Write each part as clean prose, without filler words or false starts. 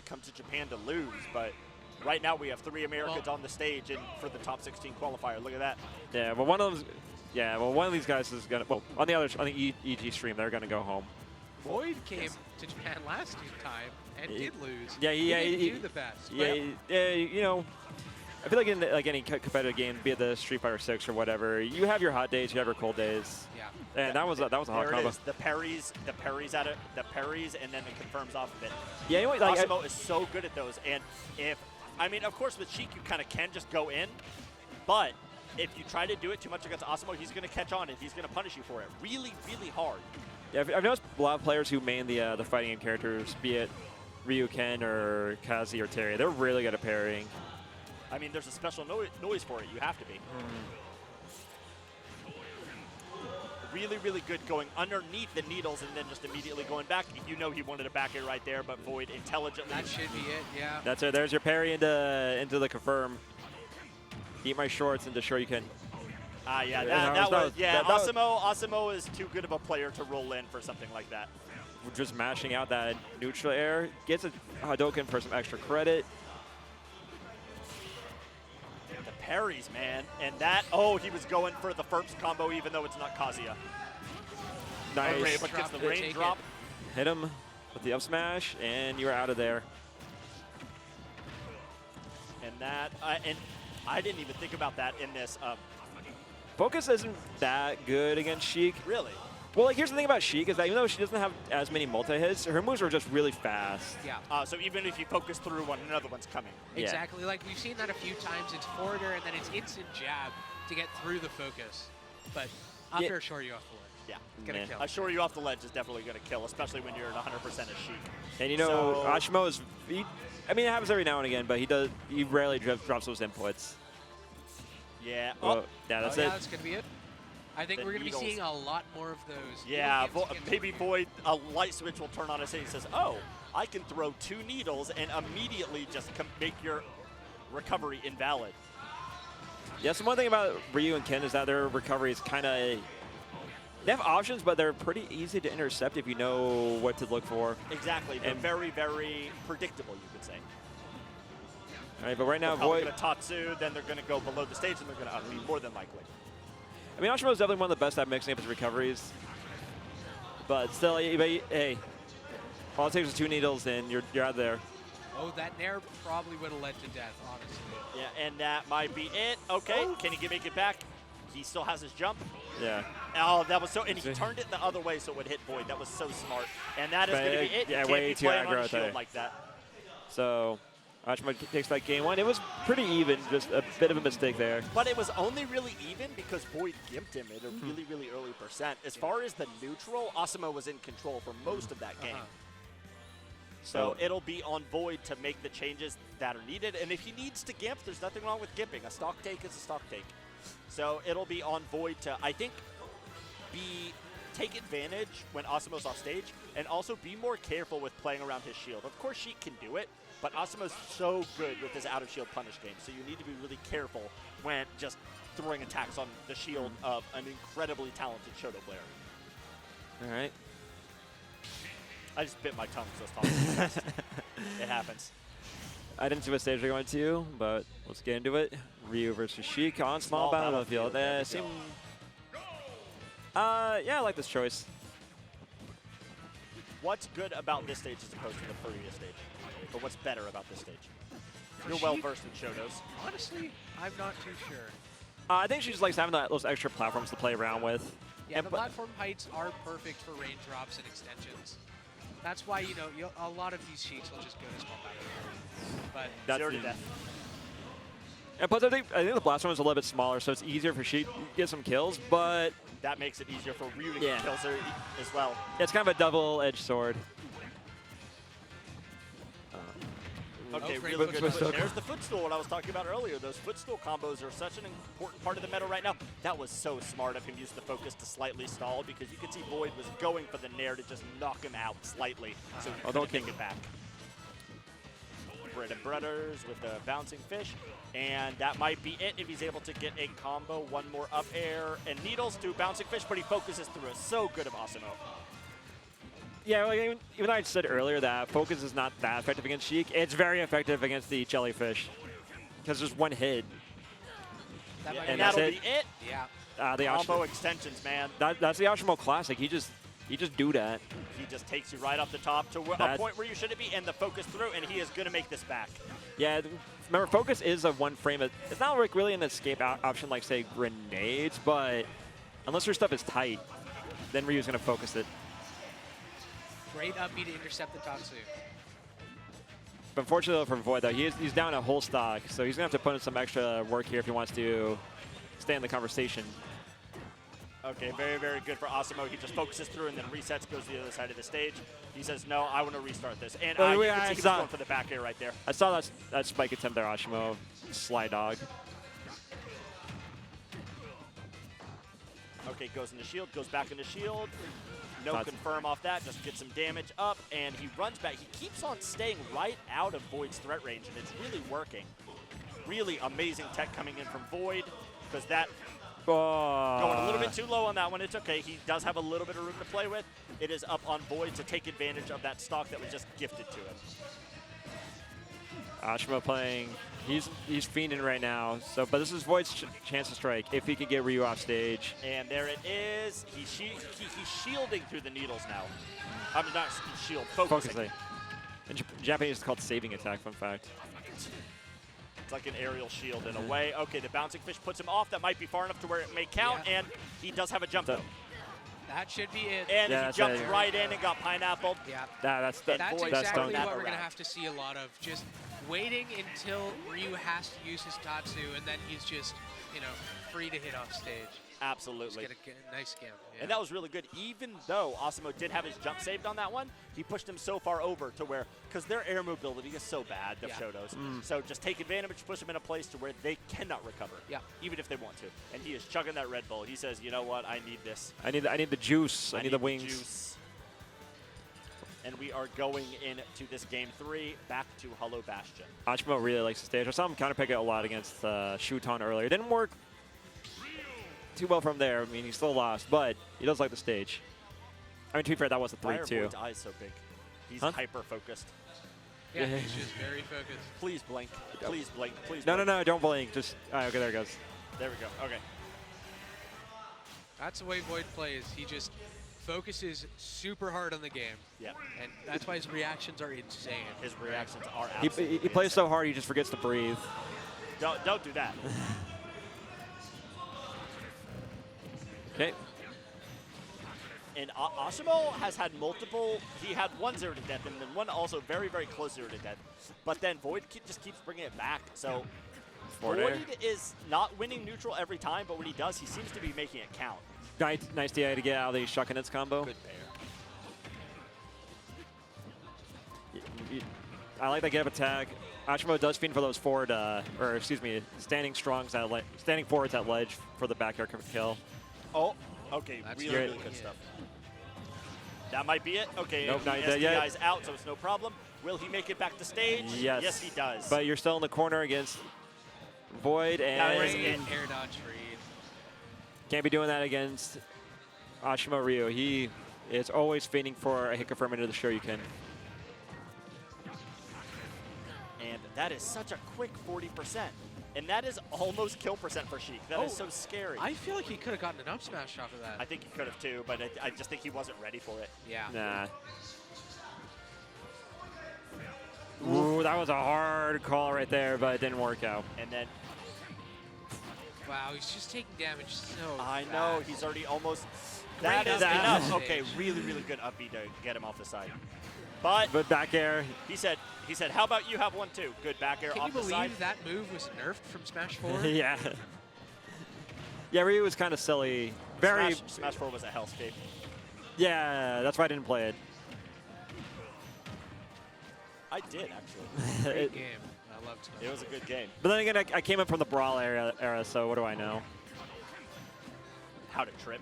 normally come to Japan to lose, but right now we have 3 Americans on the stage and for the top 16 qualifier. Look at that. Yeah, well, one of them's, yeah, well, one of these guys is gonna. Well, on the EG stream, they're gonna go home. VoiD came to Japan last time and did lose. Yeah, he didn't do the best. Yeah, you know, I feel like in like any competitive game, be it the Street Fighter 6 or whatever, you have your hot days, you have your cold days. Yeah. And that was a hot There combo. it is. The parries and then it confirms off of it. Yeah, anyway, like Asimo is so good at those, and I mean, of course, with Sheik, you kind of can just go in, but if you try to do it too much against Asimo, he's going to catch on and he's going to punish you for it really, really hard. Yeah, I've noticed a lot of players who main the fighting game characters, be it Ryu, Ken, or Kazi or Terry, they're really good at parrying. I mean, there's a special noise for it. You have to be. Really, really good going underneath the needles and then just immediately going back. You know he wanted a back air right there, but VoiD intelligently. That should be it, yeah. That's it. There's your parry into the confirm. Eat my shorts and destroy you can. Yeah, Asimo is too good of a player to roll in for something like that. Just mashing out that neutral air. Gets a Hadouken for some extra credit. The parries, man. And that, oh, he was going for the first combo even though it's not Kazuya. Nice. But gets the raindrop. Hit him with the up smash, and you're out of there. And that, and I didn't even think about that in this. Focus isn't that good against Sheik. Really? Well, like, here's the thing about Sheik is that even though she doesn't have as many multi-hits, her moves are just really fast. Yeah. So even if you focus through one, another one's coming. Exactly. Like, we've seen that a few times. It's forward air and then it's instant jab to get through the focus. But up air short you off the ledge. Yeah. Gonna kill. A short you off the ledge is definitely going to kill, especially when you're at 100% as Sheik. And you know, Asimo is, I mean, it happens every now and again, but he rarely drops those inputs. Yeah. Yeah, that's it. Yeah, that's going to be it. I think we're going to be seeing a lot more of those. Yeah, maybe VoiD, a light switch will turn on and he says, oh, I can throw 2 needles and immediately just make your recovery invalid. Yeah, so one thing about Ryu and Ken is that their recovery is kind of, they have options, but they're pretty easy to intercept if you know what to look for. Exactly, and very, very predictable, you could say. All right, but right now, they're VoiD going to Tatsu, then they're going to go below the stage, and they're going to unleash more than likely. I mean, Asimo is definitely one of the best at mixing up his recoveries. But still, hey, all it takes is 2 needles, and you're out there. Oh, that nair probably would have led to death, honestly. Yeah, and that might be it. Okay, can he make it back? He still has his jump. Yeah. Oh, that was so, and he turned it the other way so it would hit VoiD. That was so smart. And that is going to be it. Yeah, you way can't be too playing on aggro a shield there. like that. So Asimo takes that game 1. It was pretty even, just a bit of a mistake there. But it was only really even because VoiD gimped him at a really, really early percent. As far as the neutral, Asimo was in control for most of that game. So it'll be on VoiD to make the changes that are needed. And if he needs to gimp, there's nothing wrong with gimping. A stock take is a stock take. So it'll be on VoiD to, I think, take advantage when Asimo's off stage, and also be more careful with playing around his shield. Of course, Sheik can do it, but Asimo's so good with his out-of-shield punish game, so you need to be really careful when just throwing attacks on the shield of an incredibly talented Shoto player. All right. I just bit my tongue because I was talking too fast. It happens. I didn't see what stage they're going to, but let's get into it. Ryu versus Sheik on small battlefield. Yeah, I like this choice. What's good about this stage as opposed to the previous stage? Or what's better about this stage? You're Sheik, well versed in Shotos. Honestly, I'm not too sure. I think she just likes having those extra platforms to play around with. Yeah, the platform heights are perfect for raindrops and extensions. That's why, you know, a lot of these Sheiks will just go to small battlefield. But That's zero to death. And plus, I think the blast one is a little bit smaller, so it's easier for Sheik to get some kills, but that makes it easier for Ryu to get kills as well. It's kind of a double-edged sword. Okay, really good. There's the footstool, what I was talking about earlier. Those footstool combos are such an important part of the meta right now. That was so smart of him to use the focus to slightly stall, because you could see VoiD was going for the nair to just knock him out slightly, so he couldn't take it back. Bread and Brothers with the bouncing fish, and that might be it if he's able to get a combo. One more up air and needles to bouncing fish, but he focuses through it. So good of Asimo. Yeah, like, even though I said earlier that focus is not that effective against Sheik, it's very effective against the jellyfish. Because there's one hit. That might And be that'll it. be it. Yeah. The Combo extensions, man. That's the Asimo classic. You just do that. He just takes you right off the top to a point where you shouldn't be, and the focus through, and he is going to make this back. Yeah, remember, focus is a one frame. It's not like really an escape option like, say, grenades, but unless your stuff is tight, then Ryu's going to focus it. Great up B to intercept the Tatsu. But unfortunately for VoiD, though, he's down a whole stock, so he's going to have to put in some extra work here if he wants to stay in the conversation. Okay, very, very good for Asimo. He just focuses through and then resets, goes to the other side of the stage. He says, no, I want to restart this. And you can see he's going for the back air right there. I saw that spike attempt there, Asimo. Sly dog. Okay, goes into shield, goes back into shield. No confirm off that, just get some damage up, and he runs back. He keeps on staying right out of VoiD's threat range, and it's really working. Really amazing tech coming in from VoiD, because that going a little bit too low on that one. It's okay. He does have a little bit of room to play with. It is up on VoiD to take advantage of that stock that was just gifted to him. Asimo playing. He's fiending right now. So, but this is VoiD's chance to strike if he could get Ryu off stage. And there it is. He's shielding through the needles now. I'm not shield, focusing. In Japanese, it's called saving attack. Fun fact. It's like an aerial shield in a way. Okay, the bouncing fish puts him off. That might be far enough to where it may count, and he does have a jump though. That should be it. And he jumped right in and got pineappled. Yeah. That's exactly what we're going to have to see a lot of. Just waiting until Ryu has to use his Tatsu, and then he's just, free to hit off stage. Absolutely. Just get a nice scam. Yeah. And that was really good. Even though Asimo did have his jump saved on that one, he pushed him so far over to where, because their air mobility is so bad, the Shotos. So just take advantage, push them in a place to where they cannot recover, even if they want to. And he is chugging that Red Bull. He says, you know what, I need this. I need the juice. I need the wings. Juice. And we are going into this game 3, back to Hollow Bastion. Asimo really likes the stage. I saw him counterpick it a lot against Shuton earlier. It didn't work too well from there. I mean, he still lost, but he does like the stage. I mean, to be fair, that was a 3-2. Why are VoiD's eyes so big? He's hyper-focused. Yeah, he's just very focused. Please blink. Please blink. Please No, blink. no, don't blink. Just, okay, there it goes. There we go. Okay. That's the way VoiD plays. He just focuses super hard on the game. Yeah. And that's why his reactions are insane. His reactions are absolutely He plays so hard, he just forgets to breathe. Don't do that. Okay. And Asimo has had multiple. He had one 0 to death, and then one also very, very close 0 to death. But then VoiD just keeps bringing it back. So VoiD is not winning neutral every time, but when he does, he seems to be making it count. Nice DI to get out of the Shuckenets combo. Good pair. I like that get up attack. Asimo does fiend for those forward, standing standing forwards at ledge for the back air kill. Oh, okay, that's really good stuff. That might be it. Okay, nope, the SDI is out, so it's no problem. Will he make it back to stage? Yes. Yes, he does. But you're still in the corner against VoiD, and air dodge read. Can't be doing that against Asimo Ryu. He is always feigning for a hit confirm into the Shoryuken. And that is such a quick 40%. And that is almost kill percent for Sheik. That is so scary. I feel like he could have gotten an up smash off of that. I think he could have too, but I just think he wasn't ready for it. Yeah. Nah. Ooh, that was a hard call right there, but it didn't work out. And then... Wow, he's just taking damage so I fast. know, he's already almost... Great That is up enough. stage. Okay, really, really good up B to get him off the side. But back air. He said, how about you have one too? Good back air off the side. Can you believe that move was nerfed from Smash 4? Yeah. Yeah, Ryu was kind of silly. Smash 4 was a hellscape. Yeah, that's why I didn't play it. I did, actually. Great game. I loved it. It was a good game. But then again, I came up from the Brawl era, so what do I know? How to trip.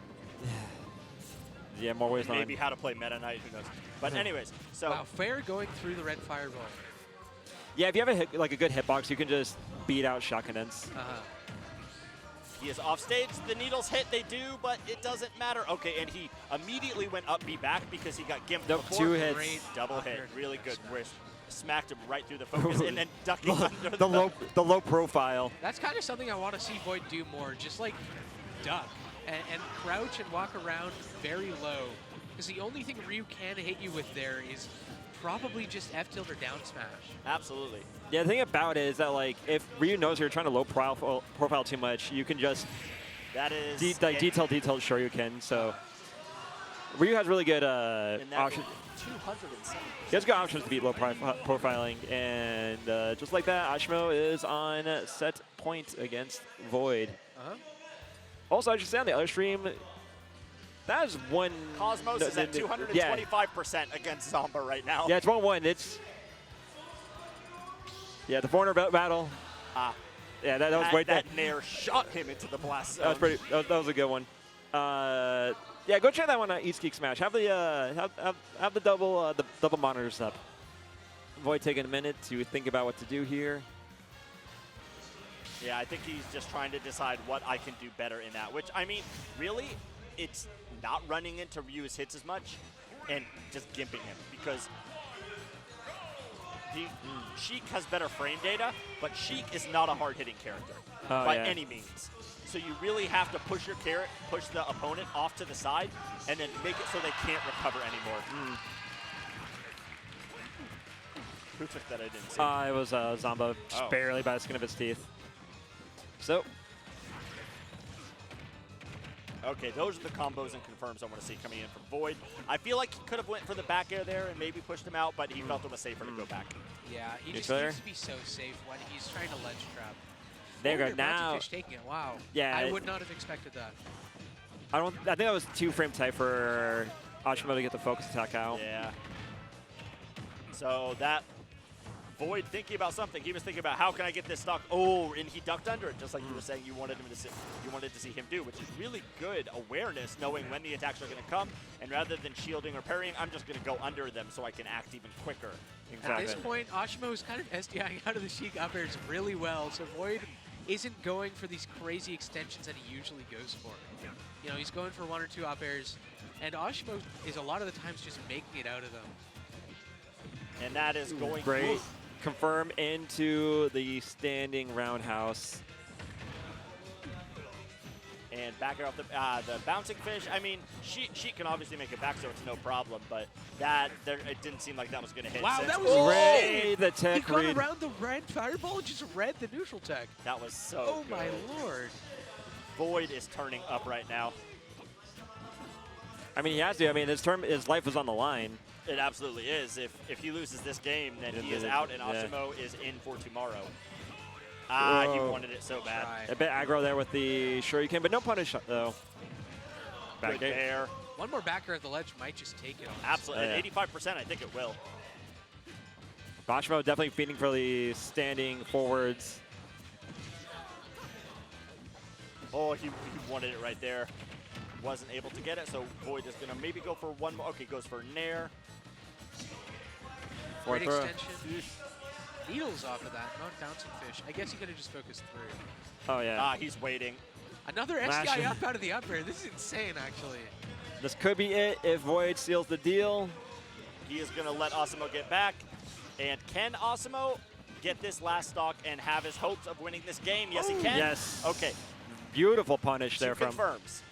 Yeah, more ways than maybe how to play Meta Knight, who knows. But anyways, so... Wow, fair going through the red fireball. Yeah, if you have a good hitbox, you can just beat out Shuckenets. He is off stage. The needles hit. They do, but it doesn't matter. Okay, and he immediately went up B back because he got gimped Nope, before. 2 hits. Great Double hit. up-air Really good. smash. Wrist. Smacked him right through the focus and then ducking under the low profile. That's kind of something I want to see VoiD do more. Just like duck and crouch and walk around very low. Because the only thing Ryu can hit you with there is probably just F tilt or down smash. Absolutely. Yeah, the thing about it is that like if Ryu knows you're trying to low profile too much, you can just That is detail. Sure, you can. So Ryu has really good options. 270. He has good options to beat low profiling, and just like that, Asimo is on set point against VoiD. Also, I should say on the other stream, that is one. Cosmos is at 225% against Zomba right now. Yeah, it's 1-1. It's the foreigner battle. Yeah, that was way that Nair shot him into the blast zone. That was pretty. That was a good one. Yeah, go check that one on East Geek Smash. Have the have the double monitors up. VoiD taking a minute to think about what to do here. Yeah, I think he's just trying to decide what I can do better in that. Which I mean, really, it's not running into Ryu's hits as much, and just gimping him because Sheik has better frame data, but Sheik is not a hard-hitting character by any means. So you really have to push the opponent off to the side, and then make it so they can't recover anymore. Who took that? I didn't see. It was Zomba, just barely by the skin of his teeth. So. Okay, those are the combos and confirms I want to see coming in from VoiD. I feel like he could have went for the back air there and maybe pushed him out, but he felt it was safer to go back. Yeah, he just clear? needs to be so safe when he's trying to ledge trap. There you go. Now. Fish taking it. Wow. Yeah. I would not have expected that. I think that was too frame tight for Asimo to get the focus attack out. Yeah. So that VoiD thinking about something. He was thinking about how can I get this stock. Oh, and he ducked under it, just like you were saying you wanted to see him do, which is really good awareness, knowing when the attacks are going to come. And rather than shielding or parrying, I'm just going to go under them so I can act even quicker. At this point, Asimo is kind of SDIing out of the Sheik up airs really well, so VoiD isn't going for these crazy extensions that he usually goes for. You know, he's going for 1 or 2 up airs, and Asimo is a lot of the times just making it out of them. And that is going great. Oof. Confirm into the standing roundhouse. And back it off the bouncing fish. I mean, she can obviously make it back, so it's no problem. But it didn't seem like that was going to hit. Wow, since that was great. The tech he got read. around the red fireball and just read the neutral tech. That was so Oh good. my lord. VoiD is turning up right now. I mean, he has to. I mean, his life was on the line. It absolutely is. If he loses this game, then he is out, and Asimo is in for tomorrow. He wanted it so bad. A bit aggro there with the Shuriken, but no punish though. Good there. One more backer at the ledge might just take it. Absolutely. At 85%, I think it will. Asimo definitely feeding for the standing forwards. Oh, he wanted it right there. Wasn't able to get it, so VoiD is going to maybe go for one more. Okay, goes for Nair. Great extension. Needles off of that, not bouncing fish. I guess he could have just focused through. Oh, yeah. He's waiting. Another SDI up out of the up air. This is insane, actually. This could be it if VoiD seals the deal. He is going to let Asimo get back. And can Asimo get this last stock and have his hopes of winning this game? Yes, he can. Yes. Okay. Beautiful punish there from. Confirms.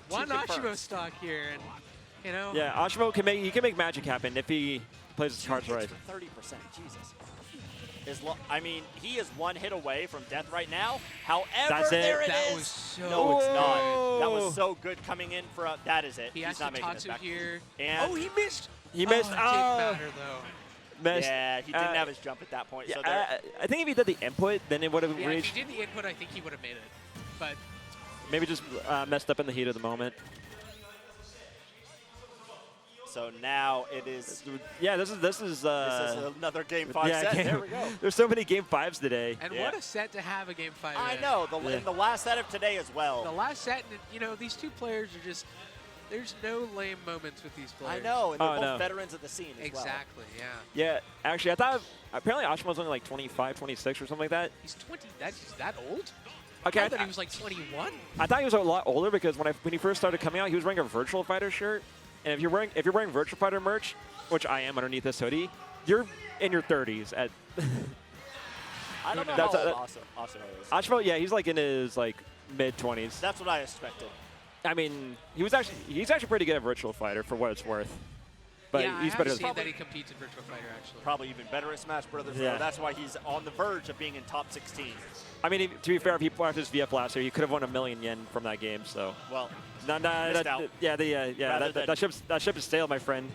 One Asimo stock here, and you know. Yeah, Asimo can make magic happen if he plays his cards right. 30%. Jesus. I mean, he is one hit away from death right now. However, That's it. there it that is. Was so no, it's not. good. That was so good coming in for that is it. He He's has not to making this Tatsu back. here. And he missed. He missed. It didn't matter though. Missed. Yeah, he didn't have his jump at that point. Yeah, So I think if he did the input, then it would have Yeah, reached. if he did the input, I think he would have made it. But Maybe just messed up in the heat of the moment. So now it is. Yeah, this is Another game 5 set. There we go. There's so many game 5s today. and Yeah. what a set to have a game 5. I in. know in the last set of today as well. The last set, and you know, these two players are just. There's no lame moments with these players. I know, and they're both no. veterans of the scene as well. Exactly. Yeah. Yeah, actually, I thought apparently Asimo's only like 25, 26 or something like that. He's 20. That's that old. Okay, I thought he was like 21. I thought he was a lot older because when he first started coming out, he was wearing a Virtual Fighter shirt. And if you're wearing Virtual Fighter merch, which I am underneath this hoodie, you're in your 30s. I don't know That's how old Asimo is. Asimo, yeah, he's like in his like mid-20s. That's what I expected. I mean, he's actually pretty good at Virtual Fighter for what it's worth. But yeah, he's I better. have seen that he competes in Virtual Fighter, actually. Probably even better at Smash Brothers. Yeah. Though. That's why he's on the verge of being in top 16. I mean, to be fair, if he played his VF last year, he could have won $1 million yen from that game. So, Well, missed out. Yeah, that ship is stale, my friend.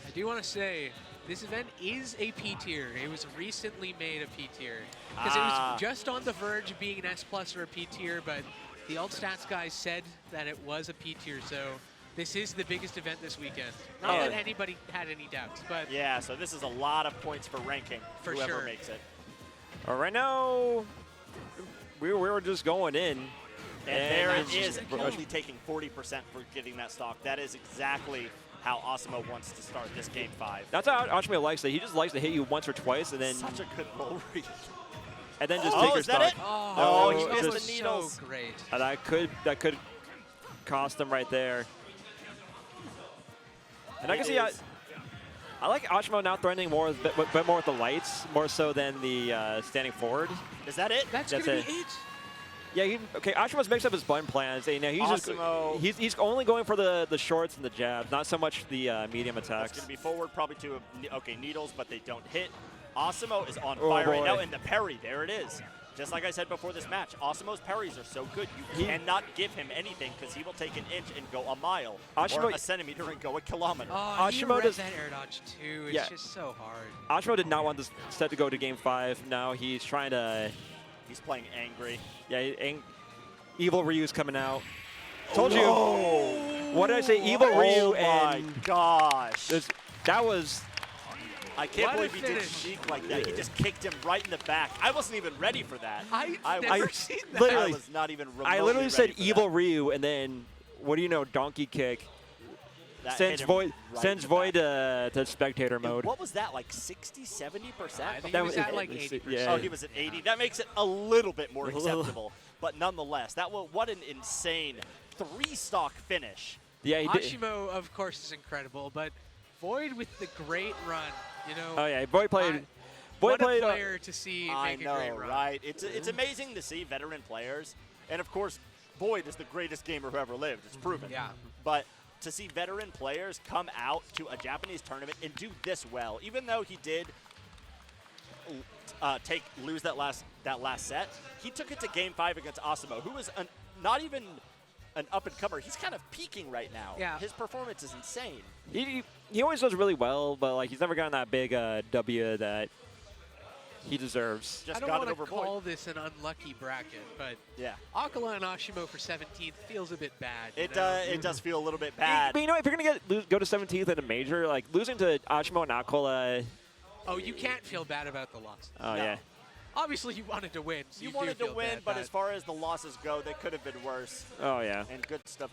I do want to say, this event is a P tier. It was recently made a P tier. Because it was just on the verge of being an S+ or a P tier, but the alt stats guys said that it was a P tier, so this is the biggest event this weekend. Not that anybody had any doubts, but yeah, so this is a lot of points for ranking, For whoever sure. makes it. Right now, we were just going in. And there it that's is, just only taking 40% for getting that stock. That is exactly how Asimo wants to start this game 5. That's how Asimo likes it. He just likes to hit you once or twice, and then Such a good roll read. just take your is that stock. it? oh, he that missed was the needles. so great. That could cost him right there. And I can see I like Asimo now threatening more, but more with the lights, more so than the standing forward. Is that it? That's That's going it. to be it. Yeah, Ashimo's mixed up his button plans. And, he's Asimo. he's only going for the shorts and the jabs, not so much the medium That's attacks. going to be forward, probably to needles, but they don't hit. Asimo is on Oh, fire right boy. now, and the parry, there it is. Just like I said before this match, Asimo's parries are so good, you cannot give him anything because he will take an inch and go a mile, or Asimo- a centimeter and go a kilometer. Oh, he Ashimo read does- that air dodge too. It's Yeah. just so hard. Ashimo did not want this set to go to Game 5. Now he's trying to, He's playing angry. Evil Ryu's coming out. Told you. Oh. What did I say? Evil Ryu Oh my and gosh. that was. I can't What a believe he did finish. Sheik like that. He just kicked him right in the back. I wasn't even ready for that. I've I never seen that. literally- was not even remotely I literally ready said for Evil that. Ryu, and then what do you know? Donkey kick That sends hit him Void right sends in the Void back. to spectator And mode. what was that, like 60, 70%? I think That he was was- at like it's- 80%. yeah. Oh, he was at 80. That makes it a little bit more A little. acceptable. But nonetheless, what an insane 3-stock finish. Yeah, he did. Ashimo, of course, is incredible, but VoiD with the great run. You know, Oh yeah, Void played. what Void played. a player to see I make know, a great run. right? It's amazing to see veteran players. And of course, VoiD is the greatest gamer who ever lived. It's proven. Yeah. But to see veteran players come out to a Japanese tournament and do this well, even though he did lose that last set, he took it to Game 5 against Asimo, who was not even an up-and-comer. He's kind of peaking right now. Yeah. His performance is insane. He always does really well, but like he's never gotten that big W that he deserves. Just I don't got want it to over call VoiD. this an unlucky bracket, but Yeah. Akala and Ashimo for 17th feels a bit bad. you It know? it does feel a little bit bad. But you know, if you're gonna go to 17th in a major, like losing to Ashimo and Akola. Oh, you can't feel bad about the loss. Oh No. yeah. Obviously, you wanted to win. So You do wanted to feel win, bad, but as far as the losses go, they could have been worse. Oh yeah. And good stuff